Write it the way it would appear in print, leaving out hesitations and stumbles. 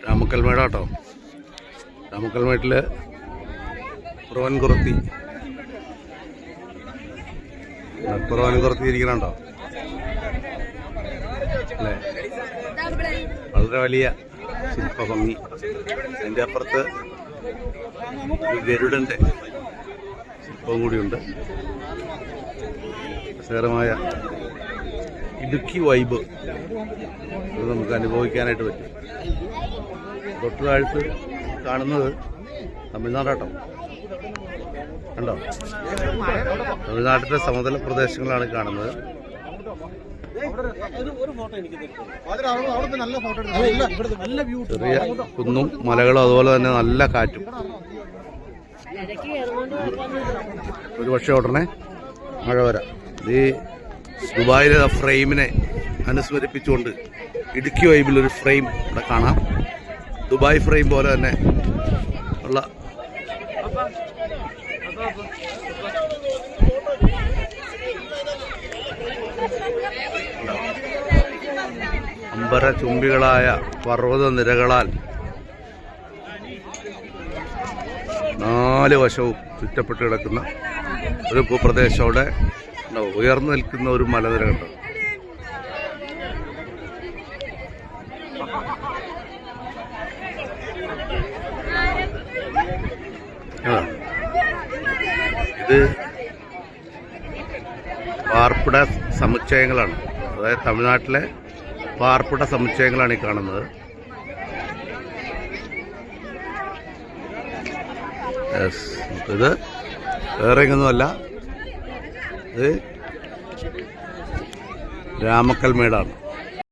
രാമക്കൽമേടാട്ടോ. രാമക്കൽമേട്ടില് കുറവൻകുറത്തി ഇരിക്കണുണ്ടോ അല്ലേ? വളരെ വലിയ ശില്പഭംഗി. അതിൻ്റെ അപ്പുറത്ത് ഒരു ഗരുഡൻ്റെ ശില്പവും കൂടിയുണ്ട്. രസകരമായ ഇടുക്കി വൈബ് ഇത് നമുക്ക് അനുഭവിക്കാനായിട്ട് പറ്റും. തൊട്ടു താഴത്ത് കാണുന്നത് തമിഴ്നാടാട്ടോ. കണ്ടോ? തമിഴ്നാട്ടിലെ സമതല പ്രദേശങ്ങളാണ് കാണുന്നത്. ചെറിയ കുന്നും മലകളും അതുപോലെ തന്നെ നല്ല കാറ്റും. ഒരു പക്ഷേ ഉടനെ മഴ വരാം. ഈ ദുബായിലെ ഫ്രെയിമിനെ അനുസ്മരിപ്പിച്ചുകൊണ്ട് ഇടുക്കി വൈബിലൊരു ഫ്രെയിം ഇവിടെ കാണാം. ദുബായ് ഫ്രെയിം പോലെ തന്നെ ഉള്ള അമ്പര ചുംബികളായ പർവ്വത നിരകളാൽ 4 വശവും ചുറ്റപ്പെട്ട് കിടക്കുന്ന ഒരു ഭൂപ്രദേശം. അവിടെ ഉയർന്നു നിൽക്കുന്ന ഒരു മലനിര കണ്ടോ? ഇത് പാർപ്പിട സമുച്ചയങ്ങളാണ്. അതായത് തമിഴ്നാട്ടിലെ പാർപ്പിട സമുച്ചയങ്ങളാണ് ഈ കാണുന്നത്. ഇത് വേറെ എങ്ങൊന്നുമല്ല, ഇത് രാമക്കൽമേടാണ്.